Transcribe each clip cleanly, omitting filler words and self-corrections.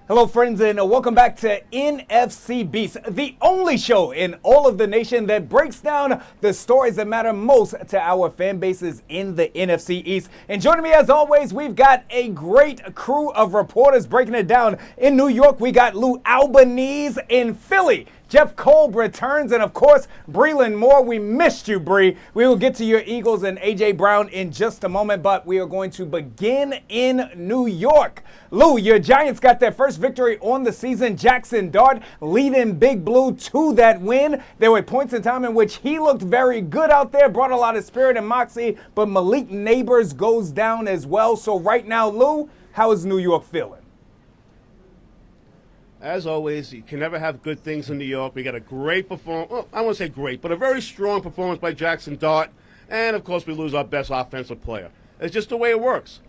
Hello, friends, and welcome back to NFC B-East, the only show in all of the nation that breaks down the stories that matter most to our fan bases in the NFC East. And joining me, as always, we've got a great crew of reporters breaking it down. In New York, we got Lou Albanese. In Philly, Jeff Kolb returns, and of course, Breland Moore. We missed you, Bree. We will get to your Eagles and A.J. Brown in just a moment, but we are going to begin in New York. Lou, your Giants got their first victory on the season. Jackson Dart leading Big Blue to that win. There were points in time in which he looked very good out there, brought a lot of spirit and moxie, but Malik Neighbors goes down as well. So right now, Lou, how is New York feeling? As always, you can never have good things in New York. We got a great performance. Well, I won't say great, but a very strong performance by Jackson Dart. And, of course, we lose our best offensive player. It's just the way it works.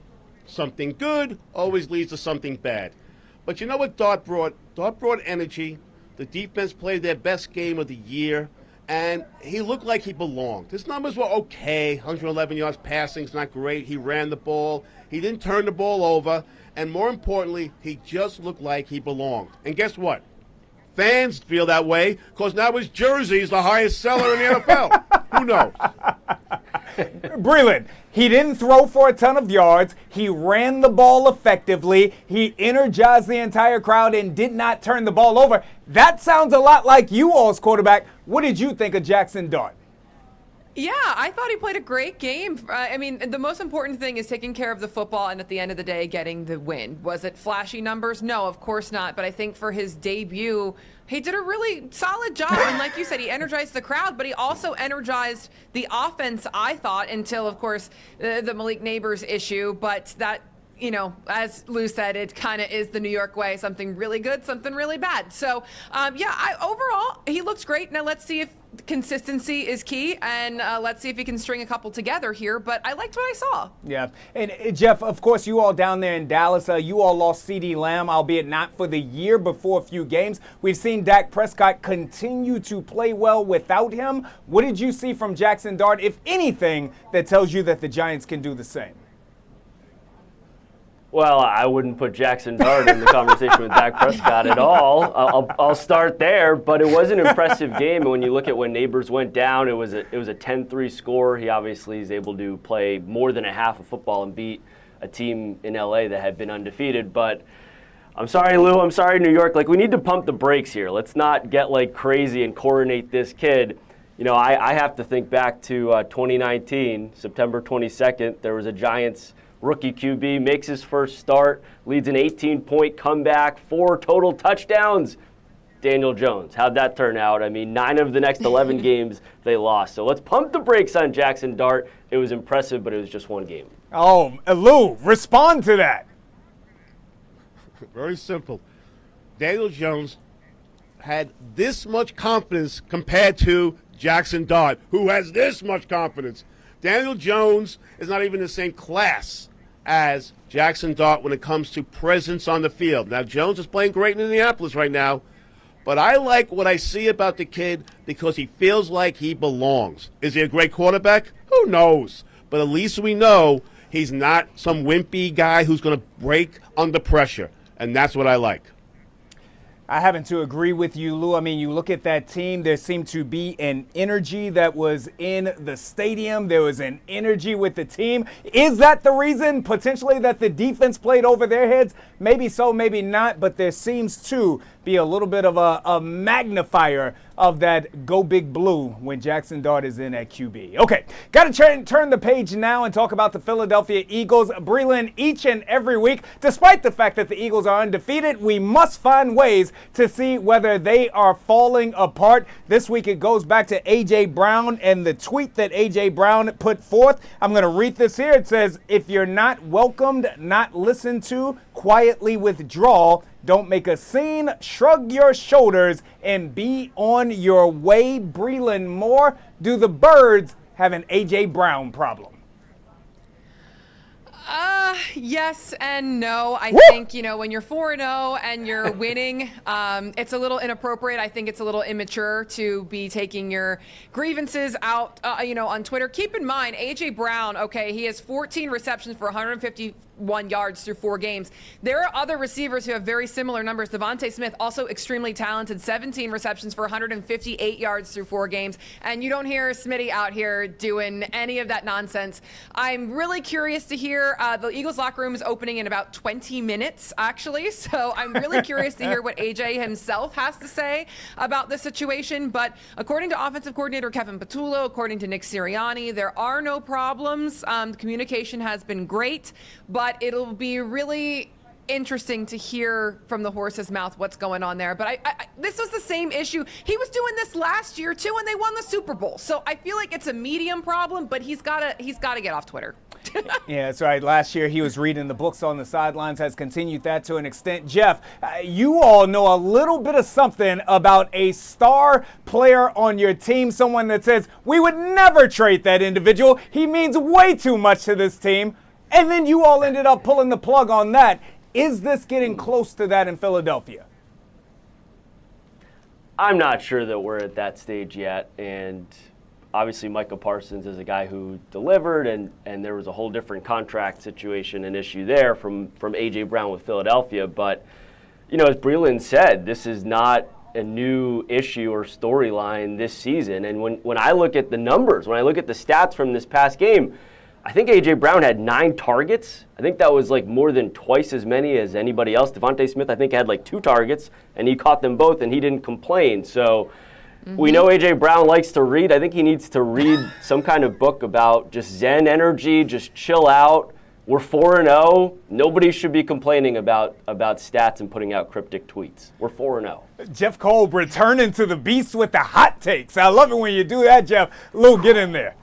Something good always leads to something bad. But you know what Dart brought? Dart brought energy. The defense played their best game of the year. And he looked like he belonged. His numbers were okay. 111 yards passing is not great. He ran the ball. He didn't turn the ball over. And more importantly, he just looked like he belonged. And guess what? Fans feel that way because now his jersey is the highest seller in the NFL. Who knows? Breland, he didn't throw for a ton of yards. He ran the ball effectively. He energized the entire crowd and did not turn the ball over. That sounds a lot like you all's quarterback. What did you think of Jackson Dart? Yeah, I thought he played a great game. I mean, the most important thing is taking care of the football and at the end of the day, getting the win. Was it flashy numbers? No, of course not. But I think for his debut, he did a really solid job. And like you said, he energized the crowd, but he also energized the offense, I thought, until, of course, the Malik Neighbors issue. But that, you know, as Lou said, it kind of is the New York way, something really good, something really bad. So, overall, he looks great. Now let's see if consistency is key, and let's see if he can string a couple together here. But I liked what I saw. Yeah. And Jeff, of course, you all down there in Dallas, you all lost CeeDee Lamb, albeit not for the year, but for a few games. We've seen Dak Prescott continue to play well without him. What did you see from Jackson Dart, if anything, that tells you that the Giants can do the same? Well, I wouldn't put Jackson Dart in the conversation with Dak Prescott at all. I'll start there, but it was an impressive game. And when you look at when Neighbors went down, it was a 10-3 score. He obviously is able to play more than a half of football and beat a team in LA that had been undefeated. But I'm sorry, Lou. I'm sorry, New York. Like, we need to pump the brakes here. Let's not get like crazy and coronate this kid. You know, I have to think back to 2019, September 22nd. There was a Giants rookie QB, makes his first start, leads an 18-point comeback, 4 total touchdowns. Daniel Jones, how'd that turn out? I mean, 9 of the next 11 games they lost. So let's pump the brakes on Jackson Dart. It was impressive, but it was just one game. Oh, Lou, respond to that. Very simple. Daniel Jones had this much confidence compared to Jackson Dart, who has this much confidence. Daniel Jones is not even the same class as Jackson Dart when it comes to presence on the field. Now, Jones is playing great in Indianapolis right now, but I like what I see about the kid because he feels like he belongs. Is he a great quarterback? Who knows? But at least we know he's not some wimpy guy who's going to break under pressure, and that's what I like. I happen to agree with you, Lou. I mean, you look at that team, there seemed to be an energy that was in the stadium. There was an energy with the team. Is that the reason, potentially, that the defense played over their heads? Maybe so, maybe not, but there seems to be a little bit of a magnifier of that go big blue when Jackson Dart is in at QB. Okay, got to turn the page now and talk about the Philadelphia Eagles. Breland, each and every week, despite the fact that the Eagles are undefeated, we must find ways to see whether they are falling apart. This week it goes back to A.J. Brown and the tweet that A.J. Brown put forth. I'm going to read this here. It says, "If you're not welcomed, not listened to, quietly withdraw. Don't make a scene, shrug your shoulders, and be on your way." Breland Moore, do the Birds have an A.J. Brown problem? Yes and no. I think, you know, when you're 4-0 and you're winning, it's a little inappropriate. I think it's a little immature to be taking your grievances out, on Twitter. Keep in mind, A.J. Brown, okay, he has 14 receptions for 150 1 yards through 4 games. There are other receivers who have very similar numbers. Devontae Smith, also extremely talented, 17 receptions for 158 yards through 4 games. And you don't hear Smitty out here doing any of that nonsense. I'm really curious to hear, the Eagles locker room is opening in about 20 minutes, actually. So I'm really curious to hear what AJ himself has to say about this situation. But according to offensive coordinator Kevin Patullo, according to Nick Sirianni, there are no problems. The communication has been great, but it'll be really interesting to hear from the horse's mouth what's going on there. But this was the same issue. He was doing this last year too, and they won the Super Bowl. So I feel like it's a medium problem, but he's got to get off Twitter. Yeah, that's right. Last year he was reading the books on the sidelines, has continued that to an extent. Jeff, you all know a little bit of something about a star player on your team, someone that says, we would never trade that individual. He means way too much to this team. And then you all ended up pulling the plug on that. Is this getting close to that in Philadelphia? I'm not sure that we're at that stage yet, and obviously Micah Parsons is a guy who delivered, and there was a whole different contract situation and issue there from A.J. Brown with Philadelphia. But, as Breland said, this is not a new issue or storyline this season. And when I look at the numbers, when I look at the stats from this past game, I think A.J. Brown had 9 targets. I think that was more than twice as many as anybody else. Devontae Smith, I think, had 2 targets, and he caught them both, and he didn't complain. So we know A.J. Brown likes to read. I think he needs to read some kind of book about just Zen energy, just chill out. We're 4-0. Nobody should be complaining about stats and putting out cryptic tweets. We're 4-0. Jeff Kolb returning to the beast with the hot takes. I love it when you do that, Jeff. Lou, get in there.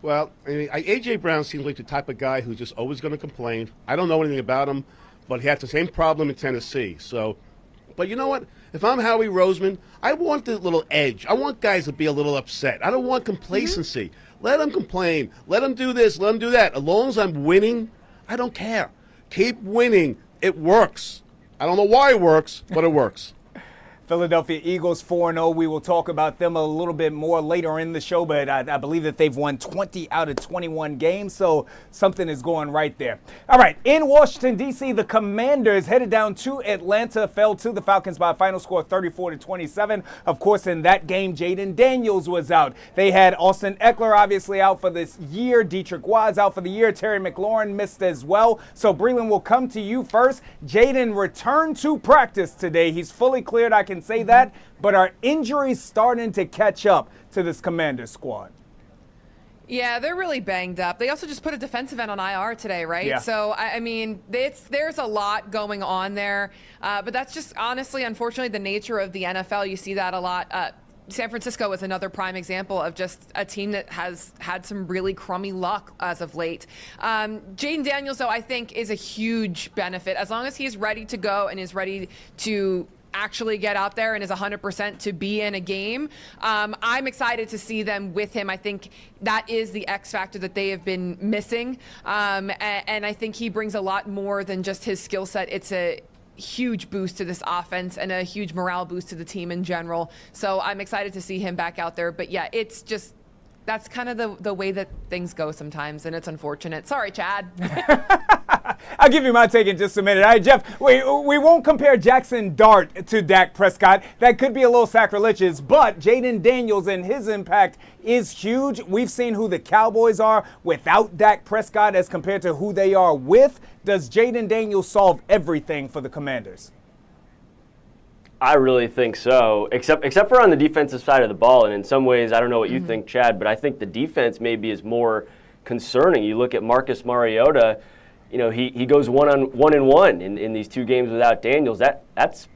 Well, A.J. Brown seems like the type of guy who's just always going to complain. I don't know anything about him, but he had the same problem in Tennessee. But you know what? If I'm Howie Roseman, I want the little edge. I want guys to be a little upset. I don't want complacency. Let them complain. Let them do this. Let them do that. As long as I'm winning, I don't care. Keep winning. It works. I don't know why it works, but it works. Philadelphia Eagles 4-0. We will talk about them a little bit more later in the show, but I believe that they've won 20 out of 21 games, so something is going right there. All right, in Washington, D.C., the Commanders headed down to Atlanta, fell to the Falcons by a final score of 34-27. Of course, in that game, Jayden Daniels was out. They had Austin Eckler obviously out for this year. Dietrich Wise out for the year. Terry McLaurin missed as well. So, Breland, will come to you first. Jayden returned to practice today. He's fully cleared, I can say that, but are injuries starting to catch up to this Commanders squad? Yeah, they're really banged up. They also just put a defensive end on IR today, right? Yeah. So, I mean, there's a lot going on there, but that's just honestly, unfortunately, the nature of the NFL. You see that a lot. San Francisco is another prime example of just a team that has had some really crummy luck as of late. Jayden Daniels, though, I think is a huge benefit. As long as he's ready to go and is ready to actually get out there and is 100% to be in a game, I'm excited to see them with him. I think that is the X factor that they have been missing. And I think he brings a lot more than just his skill set. It's a huge boost to this offense and a huge morale boost to the team in general. So I'm excited to see him back out there. But yeah, it's just, that's kind of the way that things go sometimes, and it's unfortunate. Sorry, Chad. I'll give you my take in just a minute. All right, Jeff, we won't compare Jackson Dart to Dak Prescott. That could be a little sacrilegious, but Jayden Daniels and his impact is huge. We've seen who the Cowboys are without Dak Prescott as compared to who they are with. Does Jayden Daniels solve everything for the Commanders? I really think so, except for on the defensive side of the ball. And in some ways, I don't know what you think, Chad, but I think the defense maybe is more concerning. You look at Marcus Mariota, he goes one and one in these 2 games without Daniels. That's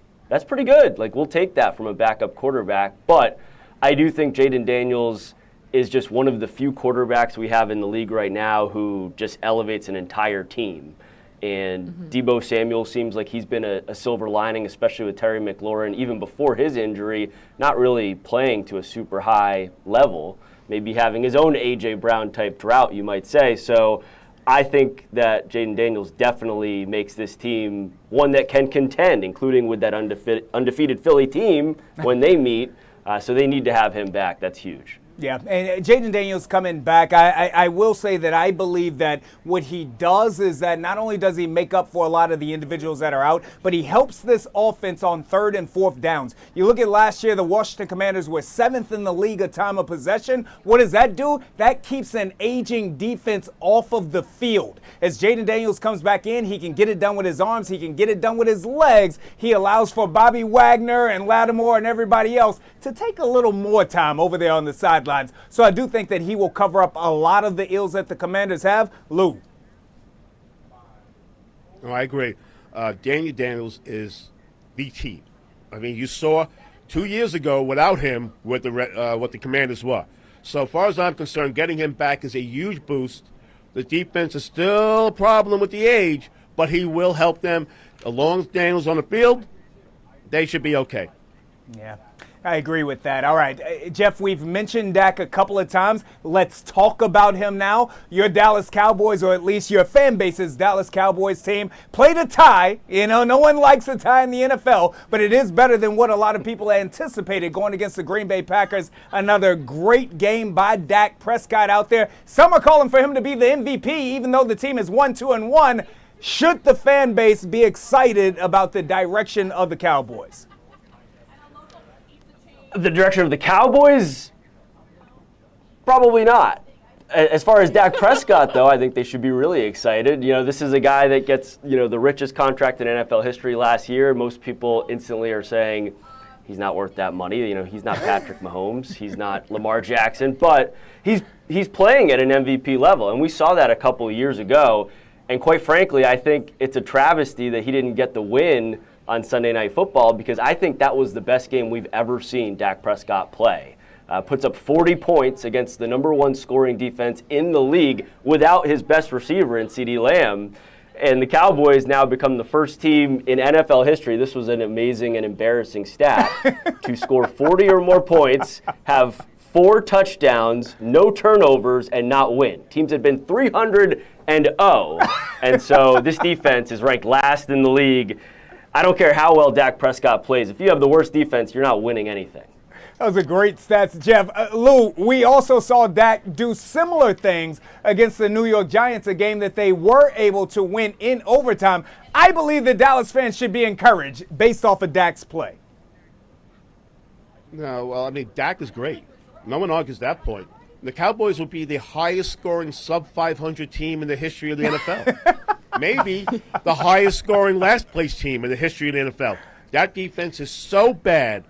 pretty good. We'll take that from a backup quarterback. But I do think Jayden Daniels is just one of the few quarterbacks we have in the league right now who just elevates an entire team. And Deebo Samuel seems like he's been a silver lining, especially with Terry McLaurin, even before his injury, not really playing to a super high level, maybe having his own A.J. Brown type drought, you might say. So I think that Jayden Daniels definitely makes this team one that can contend, including with that undefeated Philly team when they meet. So they need to have him back. That's huge. Yeah, and Jayden Daniels coming back, I will say that I believe that what he does is that not only does he make up for a lot of the individuals that are out, but he helps this offense on 3rd and 4th downs. You look at last year, the Washington Commanders were 7th in the league of time of possession. What does that do? That keeps an aging defense off of the field. As Jayden Daniels comes back in, he can get it done with his arms, he can get it done with his legs. He allows for Bobby Wagner and Lattimore and everybody else to take a little more time over there on the sidelines. So I do think that he will cover up a lot of the ills that the Commanders have. Lou. Oh, I agree. Daniels is the team. I mean, you saw 2 years ago without him what the Commanders were. So far as I'm concerned, getting him back is a huge boost. The defense is still a problem with the age, but he will help them. As long as Daniels on the field, they should be okay. Yeah, I agree with that. All right, Jeff, we've mentioned Dak a couple of times. Let's talk about him now. Your Dallas Cowboys, or at least your fan base's Dallas Cowboys team, played a tie. You know, no one likes a tie in the NFL, but it is better than what a lot of people anticipated going against the Green Bay Packers. Another great game by Dak Prescott out there. Some are calling for him to be the MVP, even though the team is 1-2-1. Should the fan base be excited about the direction of the Cowboys? The direction of the Cowboys? Probably not. As far as Dak Prescott, though, I think they should be really excited. You know, this is a guy that gets, the richest contract in NFL history last year. Most people instantly are saying he's not worth that money. You know, he's not Patrick Mahomes. He's not Lamar Jackson. But he's playing at an MVP level, and we saw that a couple of years ago. And quite frankly, I think it's a travesty that he didn't get the win on Sunday Night Football, because I think that was the best game we've ever seen Dak Prescott play. Puts up 40 points against the number 1 scoring defense in the league without his best receiver in CeeDee Lamb. And the Cowboys now become the first team in NFL history, this was an amazing and embarrassing stat, to score 40 or more points, have 4 touchdowns, no turnovers, and not win. Teams had been 300-0, and so this defense is ranked last in the league. I don't care how well Dak Prescott plays. If you have the worst defense, you're not winning anything. That was a great stats, Jeff. Lou, we also saw Dak do similar things against the New York Giants, a game that they were able to win in overtime. I believe the Dallas fans should be encouraged based off of Dak's play. No, well, I mean, Dak is great. No one argues that point. The Cowboys will be the highest scoring sub-500 team in the history of the NFL. Maybe the highest scoring last place team in the history of the NFL. That defense is so bad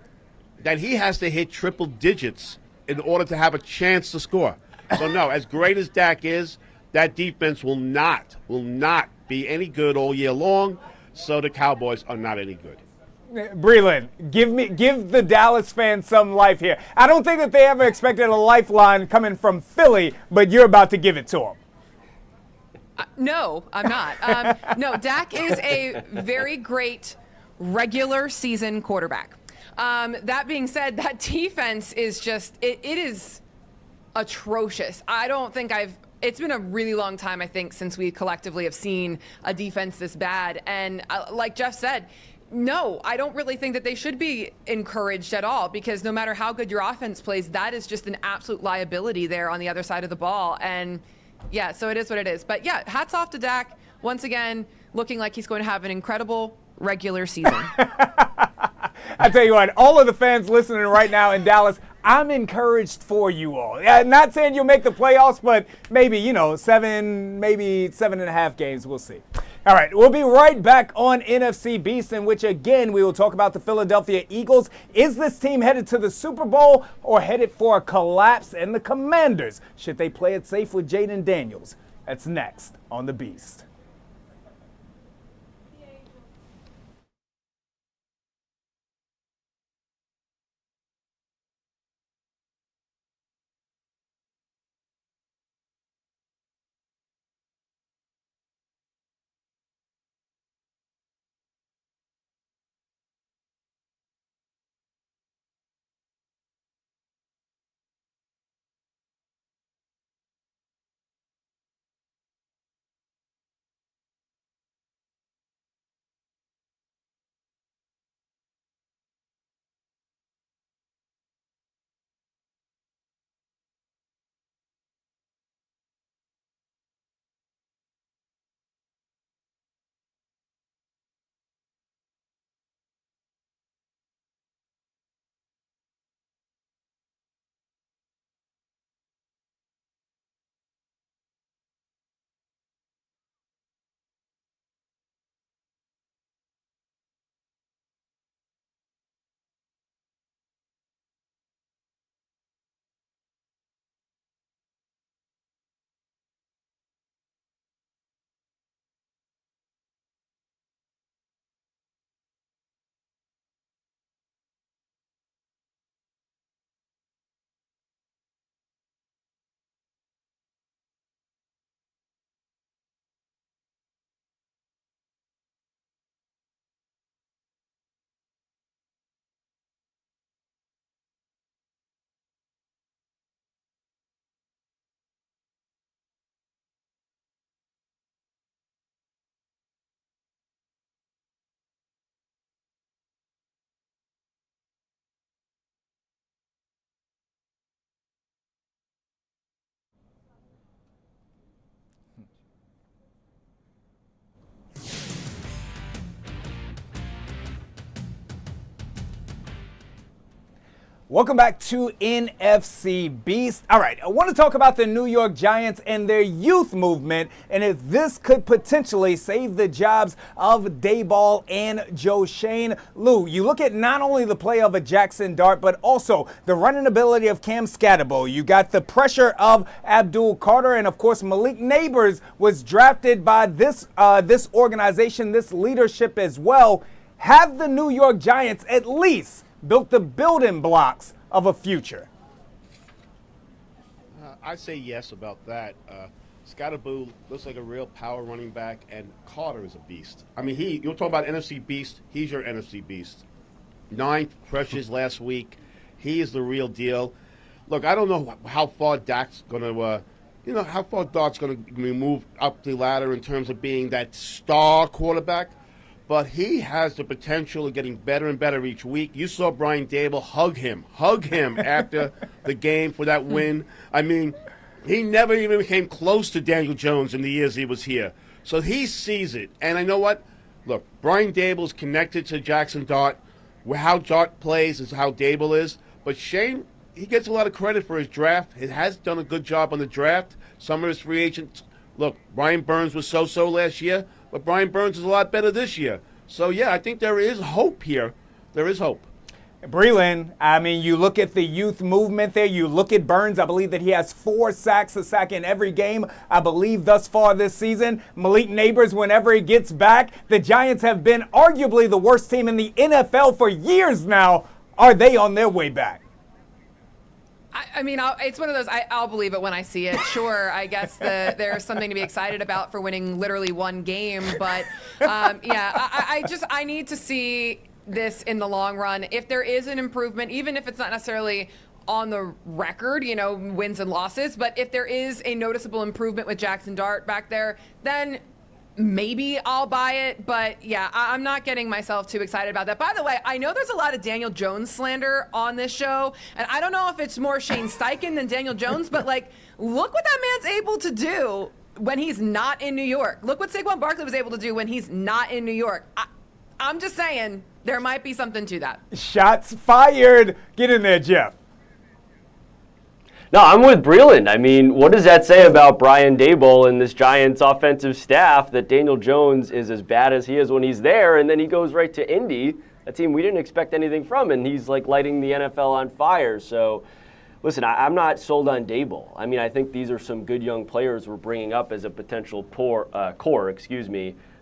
that he has to hit triple digits in order to have a chance to score. So no, as great as Dak is, that defense will not be any good all year long. So the Cowboys are not any good. Breland, give the Dallas fans some life here. I don't think that they ever expected a lifeline coming from Philly, but you're about to give it to them. No, I'm not. No, Dak is a very great regular season quarterback. That being said, that defense is just, it is atrocious. I don't think it's been a really long time, I think, since we collectively have seen a defense this bad. And like Jeff said, no, I don't really think that they should be encouraged at all, because no matter how good your offense plays, that is just an absolute liability there on the other side of the ball. And yeah, so it is what it is. But yeah, hats off to Dak. Once again, looking like he's going to have an incredible regular season. I tell you what, all of the fans listening right now in Dallas, I'm encouraged for you all. Not saying you'll make the playoffs, but maybe, 7.5 games. We'll see. All right, we'll be right back on NFC Beast, in which, again, we will talk about the Philadelphia Eagles. Is this team headed to the Super Bowl or headed for a collapse? And the Commanders, should they play it safe with Jayden Daniels? That's next on The Beast. Welcome back to NFC Beast. All right, I want to talk about the New York Giants and their youth movement and if this could potentially save the jobs of Daboll and Joe Schoen. Lou, you look at not only the play of a Jackson Dart, but also the running ability of Cam Scatterbo. You got the pressure of Abdul Carter, and of course Malik Neighbors was drafted by this organization, this leadership as well. Have the New York Giants at least built the building blocks of a future? I say yes about that. Scottaboo looks like a real power running back, and Carter is a beast. I mean, you'll talk about NFC Beast, he's your NFC Beast. 9 pressures last week. He is the real deal. Look, I don't know how far Dak's going to, how far Dart's going to move up the ladder in terms of being that star quarterback. But he has the potential of getting better and better each week. You saw Brian Daboll hug him after the game for that win. I mean, he never even came close to Daniel Jones in the years he was here. So he sees it. And I know what? Look, Brian Daboll is connected to Jackson Dart. How Dart plays is how Daboll is. But Shane, he gets a lot of credit for his draft. He has done a good job on the draft. Some of his free agents. Look, Brian Burns was so-so last year. But Brian Burns is a lot better this year. So, yeah, I think there is hope here. There is hope. Breland, I mean, you look at the youth movement there. You look at Burns. I believe that he has 4 sacks, a sack in every game, I believe, thus far this season. Malik Neighbors, whenever he gets back. The Giants have been arguably the worst team in the NFL for years now. Are they on their way back? I mean, it's one of those, I'll believe it when I see it. Sure, I guess there's something to be excited about for winning literally one game. But, I need to see this in the long run. If there is an improvement, even if it's not necessarily on the record, wins and losses, but if there is a noticeable improvement with Jackson Dart back there, then maybe I'll buy it. But yeah, I'm not getting myself too excited about that. By the way, I know there's a lot of Daniel Jones slander on this show, and I don't know if it's more Shane Steichen than Daniel Jones, but look what that man's able to do when he's not in New York. Look what Saquon Barkley was able to do when he's not in New York. I'm just saying there might be something to that. Shots fired. Get in there, Jeff. No, I'm with Breland. I mean, what does that say about Brian Daboll and this Giants offensive staff that Daniel Jones is as bad as he is when he's there, and then he goes right to Indy, a team we didn't expect anything from, and he's lighting the NFL on fire. So, listen, I'm not sold on Daboll. I mean, I think these are some good young players we're bringing up as a potential core,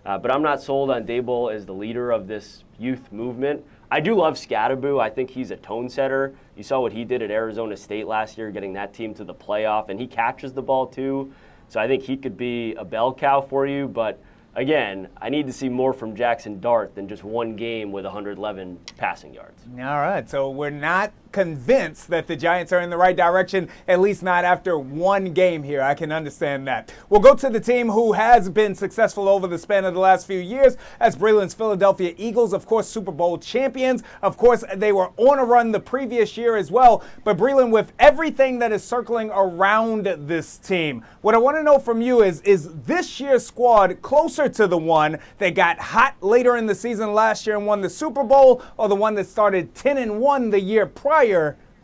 but I'm not sold on Daboll as the leader of this youth movement. I do love Scatterbo. I think he's a tone setter. You saw what he did at Arizona State last year, getting that team to the playoff, and he catches the ball too. So I think he could be a bell cow for you. But again, I need to see more from Jackson Dart than just one game with 111 passing yards. All right, so we're not convinced that the Giants are in the right direction, at least not after one game here. I can understand that. We'll go to the team who has been successful over the span of the last few years as Breland's Philadelphia Eagles, of course, Super Bowl champions. Of course, they were on a run the previous year as well. But Breland, with everything that is circling around this team, what I want to know from you is this year's squad closer to the one that got hot later in the season last year and won the Super Bowl, or the one that started 10-1 the year prior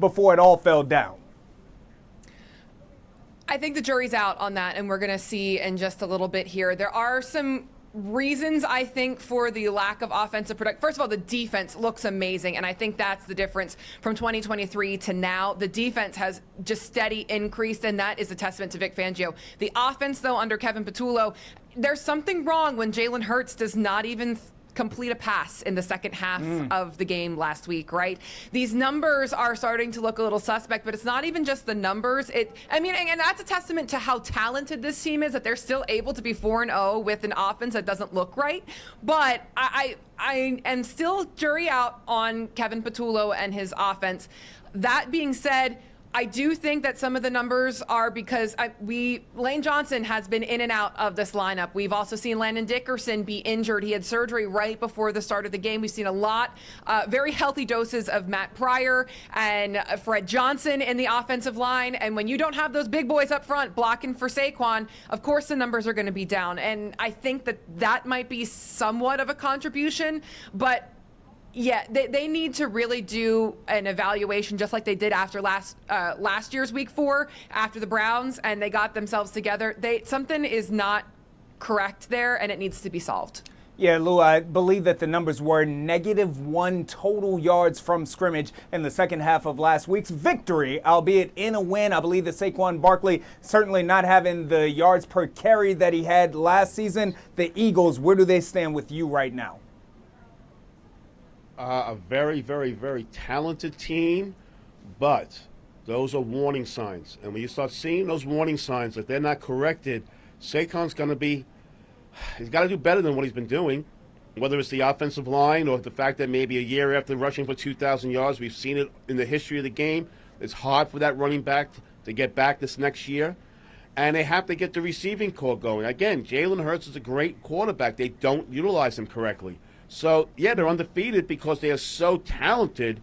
before it all fell down? I think the jury's out on that, and we're going to see in just a little bit here. There are some reasons, I think, for the lack of offensive production. First of all, the defense looks amazing, and I think that's the difference from 2023 to now. The defense has just steady increased, and that is a testament to Vic Fangio. The offense, though, under Kevin Patullo, there's something wrong when Jalen Hurts does not even complete a pass in the second half of the game last week, right? These numbers are starting to look a little suspect, but it's not even just the numbers. And that's a testament to how talented this team is, that they're still able to be 4-0 with an offense that doesn't look right. But I am still jury out on Kevin Patullo and his offense. That being said, I do think that some of the numbers are because Lane Johnson has been in and out of this lineup. We've also seen Landon Dickerson be injured. He had surgery right before the start of the game. We've seen a lot, very healthy doses of Matt Pryor and Fred Johnson in the offensive line. And when you don't have those big boys up front blocking for Saquon, of course the numbers are going to be down. And I think that might be somewhat of a contribution, but Yeah, they need to really do an evaluation just like they did after last year's week 4 after the Browns, and they got themselves together. Something is not correct there, and it needs to be solved. Yeah, Lou, I believe that the numbers were -1 total yards from scrimmage in the second half of last week's victory, albeit in a win. I believe that Saquon Barkley certainly not having the yards per carry that he had last season. The Eagles, where do they stand with you right now? A very, very, very talented team, but those are warning signs. And when you start seeing those warning signs, if they're not corrected, Saquon's going to be, he's got to do better than what he's been doing, whether it's the offensive line or the fact that maybe a year after rushing for 2,000 yards, we've seen it in the history of the game. It's hard for that running back to get back this next year. And they have to get the receiving core going. Again, Jalen Hurts is a great quarterback. They don't utilize him correctly. So, yeah, they're undefeated because they are so talented,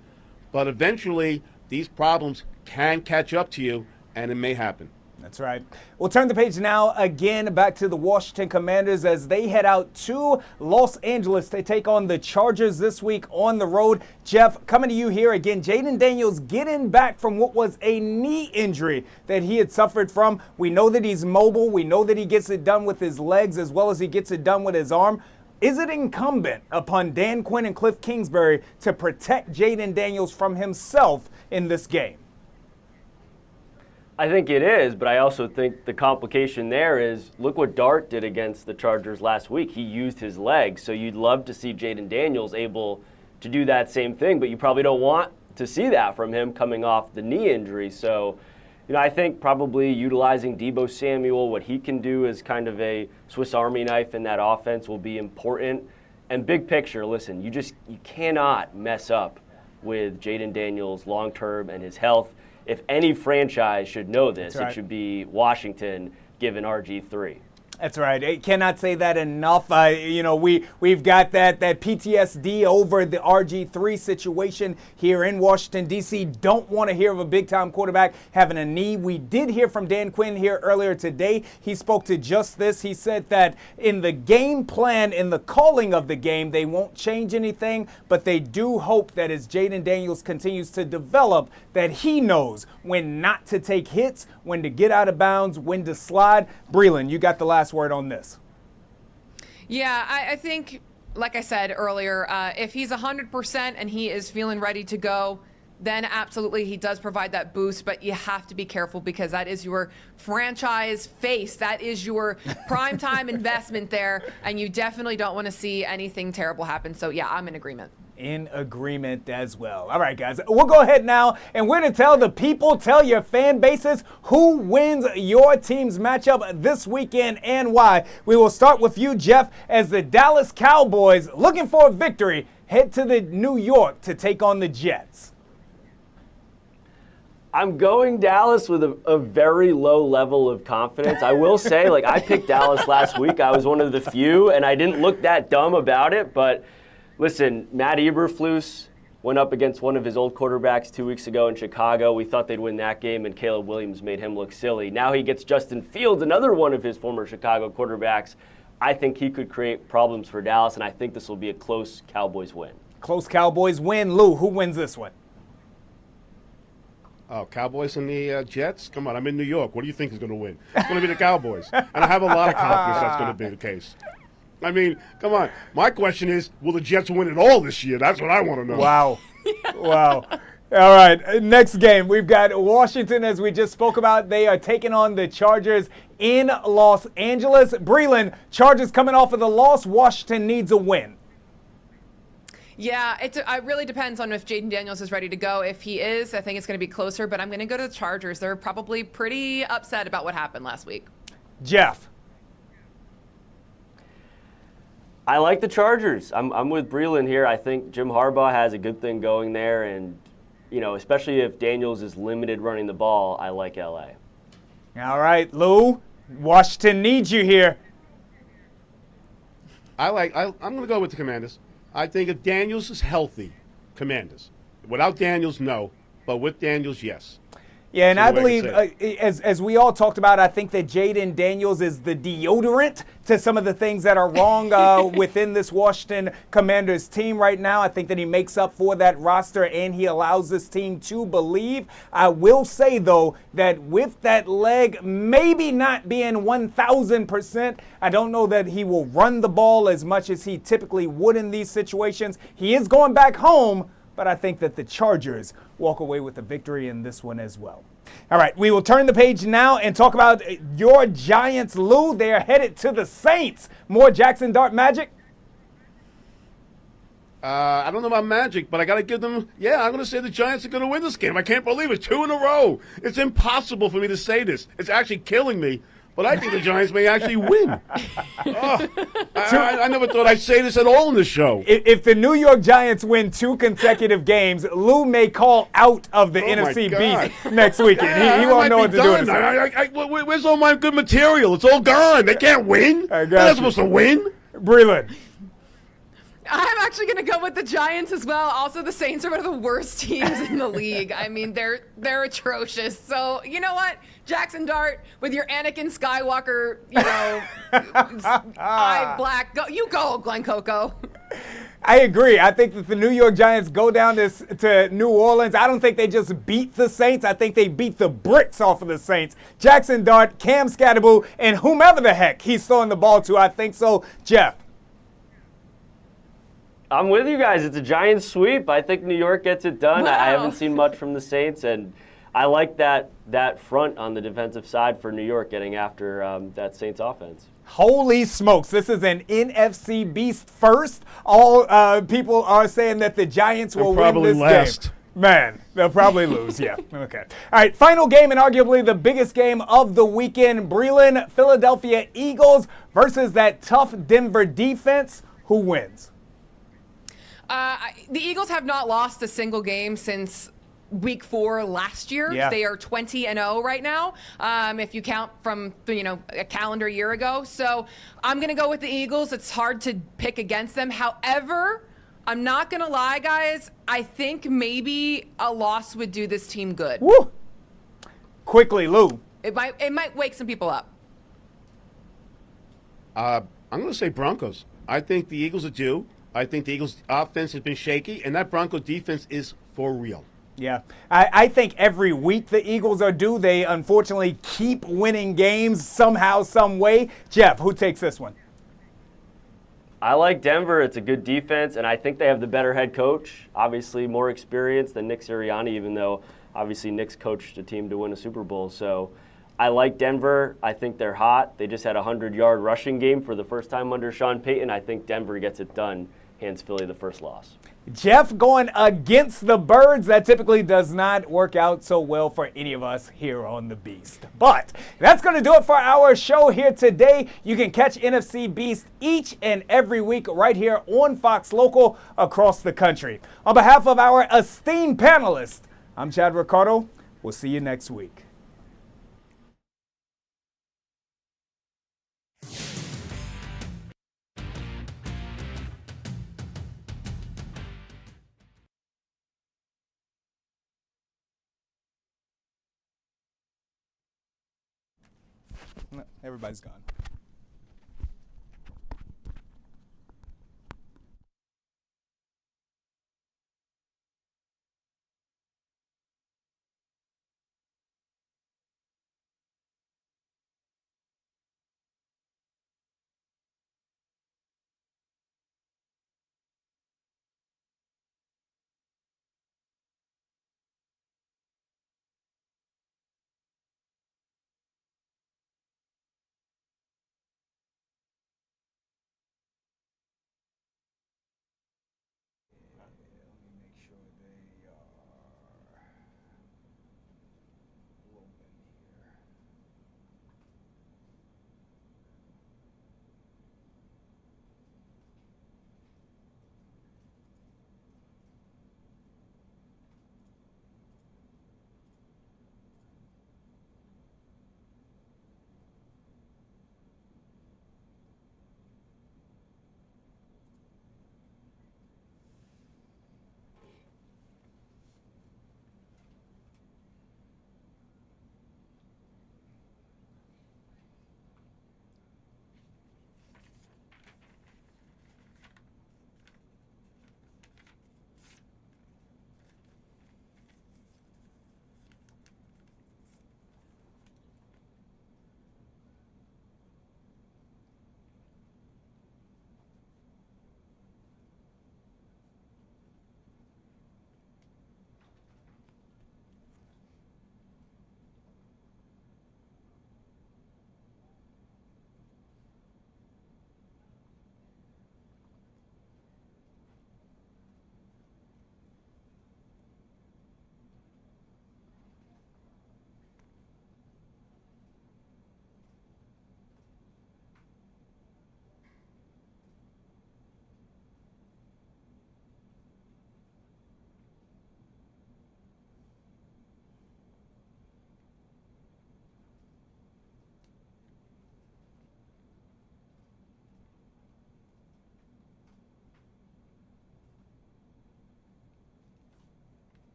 but eventually these problems can catch up to you, and it may happen. That's right. We'll turn the page now again back to the Washington Commanders as they head out to Los Angeles to take on the Chargers this week on the road. Jeff, coming to you here again. Jayden Daniels getting back from what was a knee injury that he had suffered from. We know that he's mobile. We know that he gets it done with his legs as well as he gets it done with his arm. Is it incumbent upon Dan Quinn and Cliff Kingsbury to protect Jayden Daniels from himself in this game? I think it is, but I also think the complication there is, look what Dart did against the Chargers last week. He used his legs, so you'd love to see Jayden Daniels able to do that same thing, but you probably don't want to see that from him coming off the knee injury. So, I think probably utilizing Deebo Samuel, what he can do as kind of a Swiss Army knife in that offense will be important. And big picture, listen, you cannot mess up with Jayden Daniels long-term and his health. If any franchise should know this, It should be Washington, given RG3. That's right. I cannot say that enough. We've got that PTSD over the RG3 situation here in Washington, D.C. Don't want to hear of a big-time quarterback having a knee. We did hear from Dan Quinn here earlier today. He spoke to just this. He said that in the game plan, in the calling of the game, they won't change anything, but they do hope that as Jayden Daniels continues to develop, that he knows when not to take hits, when to get out of bounds, when to slide. Breland, you got the last word on this. Yeah, I think, like I said earlier, if he's 100% and he is feeling ready to go, then absolutely he does provide that boost, but you have to be careful because that is your franchise face. That is your primetime investment there, and you definitely don't want to see anything terrible happen. So, yeah, I'm in agreement. In agreement as well. All right, guys, we'll go ahead now, and we're to tell the people, tell your fan bases who wins your team's matchup this weekend and why. We will start with you, Jeff, as the Dallas Cowboys, looking for a victory, head to the New York to take on the Jets. I'm going Dallas with a very low level of confidence. I will say, I picked Dallas last week. I was one of the few, and I didn't look that dumb about it, but listen, Matt Eberflus went up against one of his old quarterbacks 2 weeks ago in Chicago. We thought they'd win that game, and Caleb Williams made him look silly. Now he gets Justin Fields, another one of his former Chicago quarterbacks. I think he could create problems for Dallas, and I think this will be a close Cowboys win. Close Cowboys win. Lou, who wins this one? Oh, Cowboys and the Jets? Come on, I'm in New York. What do you think is going to win? It's going to be the Cowboys. And I have a lot of confidence that's going to be the case. I mean, come on. My question is, will the Jets win it all this year? That's what I want to know. Wow. Wow. All right, next game. We've got Washington, as we just spoke about. They are taking on the Chargers in Los Angeles. Breland, Chargers coming off of the loss. Washington needs a win. Yeah, it really depends on if Jayden Daniels is ready to go. If he is, I think it's going to be closer, but I'm going to go to the Chargers. They're probably pretty upset about what happened last week. Jeff. I like the Chargers. I'm with Breland here. I think Jim Harbaugh has a good thing going there, and especially if Daniels is limited running the ball, I like LA. All right, Lou, Washington needs you here. I'm going to go with the Commanders. I think if Daniels is healthy, Commanders. Without Daniels, no. But with Daniels, yes. Yeah, and That's I the way believe, can say as we all talked about, I think that Jayden Daniels is the deodorant to some of the things that are wrong within this Washington Commanders team right now. I think that he makes up for that roster, and he allows this team to believe. I will say, though, that with that leg maybe not being 1,000%, I don't know that he will run the ball as much as he typically would in these situations. He is going back home, but I think that the Chargers walk away with a victory in this one as well. All right, we will turn the page now and talk about your Giants, Lou. They are headed to the Saints. More Jackson Dart magic? I don't know about magic, but I got to give them, I'm going to say the Giants are going to win this game. I can't believe it. 2 in a row. It's impossible for me to say this. It's actually killing me. But I think the Giants may actually win. I never thought I'd say this at all in the show. If the New York Giants win 2 consecutive games, Lou may call out of the NFC B-East next weekend. He won't know what to do. Where's all my good material? It's all gone. They can't win. They're not supposed to win. Breland. I'm actually going to go with the Giants as well. Also, the Saints are one of the worst teams in the league. I mean, they're atrocious. So, you know what? Jackson Dart, with your Anakin Skywalker, eye black. You go, Glen Coco. I agree. I think that the New York Giants go down to New Orleans. I don't think they just beat the Saints. I think they beat the bricks off of the Saints. Jackson Dart, Cam Scatterbull, and whomever the heck he's throwing the ball to. I think so. Jeff. I'm with you guys. It's a Giants sweep. I think New York gets it done. Wow. I haven't seen much from the Saints, and I like that front on the defensive side for New York getting after that Saints offense. Holy smokes, this is an NFC Beast first. All people are saying that the Giants will win this game. Man, they'll probably lose, yeah. Okay. All right, final game and arguably the biggest game of the weekend. Breland, Philadelphia Eagles versus that tough Denver defense. Who wins? The Eagles have not lost a single game since week 4 last year. Yeah. They are 20-0 right now, if you count from a calendar year ago. So I'm going to go with the Eagles. It's hard to pick against them. However, I'm not going to lie, guys. I think maybe a loss would do this team good. Woo! Quickly, Lou. It might wake some people up. I'm going to say Broncos. I think the Eagles are due. I think the Eagles' offense has been shaky, and that Bronco defense is for real. Yeah. I think every week the Eagles are due. They unfortunately keep winning games somehow, some way. Jeff, who takes this one? I like Denver. It's a good defense, and I think they have the better head coach. Obviously more experience than Nick Sirianni, even though obviously Nick's coached a team to win a Super Bowl. So I like Denver. I think they're hot. They just had a 100-yard rushing game for the first time under Sean Payton. I think Denver gets it done. Hands Philly the first loss. Jeff going against the Birds. That typically does not work out so well for any of us here on The Beast. But that's going to do it for our show here today. You can catch NFC Beast each and every week right here on Fox Local across the country. On behalf of our esteemed panelists, I'm Chad Ricardo. We'll see you next week. Everybody's gone.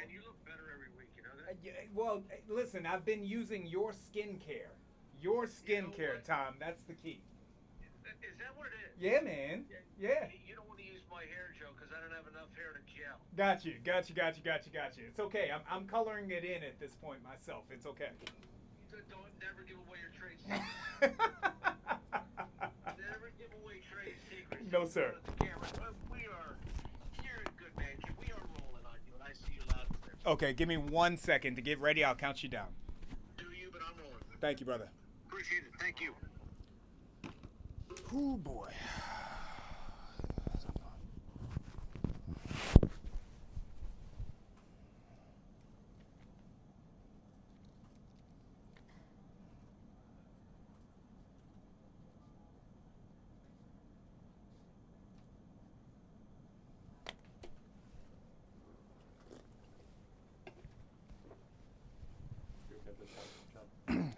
man. You look better every week. You know that? Yeah, well, listen, I've been using your skincare. Your skincare, Tom. That's the key. Is that what it is? Yeah, man. Yeah. You don't want to use my hair, Joe, because I don't have enough hair to gel. Got you. It's okay. I'm coloring it in at this point myself. It's okay. Don't never give away your trade secrets. Never give away trade secrets. No, sir. You're a good man. We are rolling on you, and I see you loud and clear. Okay, give me 1 second to get ready. I'll count you down. Do you, but I'm rolling. Thank you, brother. Appreciate it. Thank you. Oh, boy.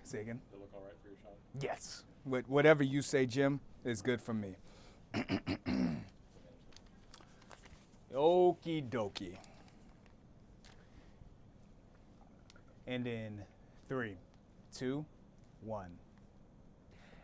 Say again? They look all right for your shot? Yes. Whatever you say, Jim, is good for me. Okie dokie. And in 3, 2, 1.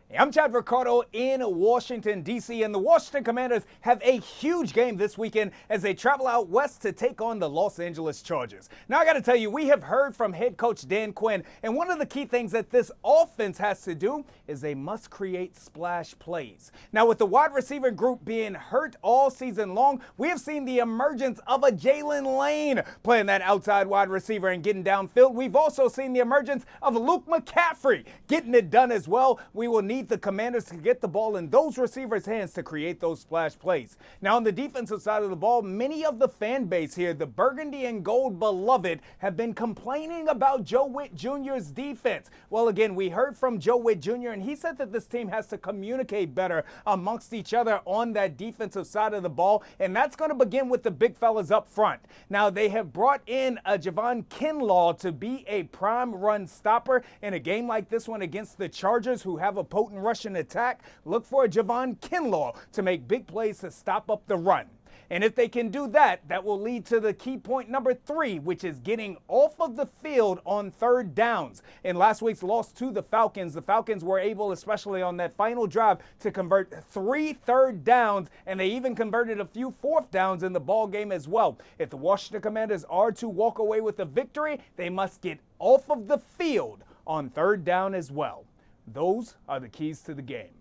Hey, I'm Chad Ricardo in Washington, D.C., and the Washington Commanders have a huge game this weekend as they travel out west to take on the Los Angeles Chargers. Now, I got to tell you, we have heard from head coach Dan Quinn, and one of the key things that this offense has to do is they must create splash plays. Now, with the wide receiver group being hurt all season long, we have seen the emergence of a Jalen Lane playing that outside wide receiver and getting downfield. We've also seen the emergence of Luke McCaffrey getting it done as well. We will need the Commanders to get the ball in those receivers' hands to create those splash plays. Now, on the defensive side of the ball, many of the fan base here, the burgundy and gold beloved, have been complaining about Joe Witt Jr.'s defense. Well, again, we heard from Joe Witt Jr., and he said that this team has to communicate better amongst each other on that defensive side of the ball, and that's going to begin with the big fellas up front. Now, they have brought in a Javon Kinlaw to be a prime run stopper in a game like this one against the Chargers, who have a potent rushing attack. Look for a Javon Kinlaw to make big plays to stop up the run. And if they can do that, that will lead to the key point number 3, which is getting off of the field on third downs. In last week's loss to the Falcons were able, especially on that final drive, to convert 3 third downs, and they even converted a few fourth downs in the ball game as well. If the Washington Commanders are to walk away with a victory, they must get off of the field on third down as well. Those are the keys to the game.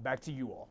Back to you all.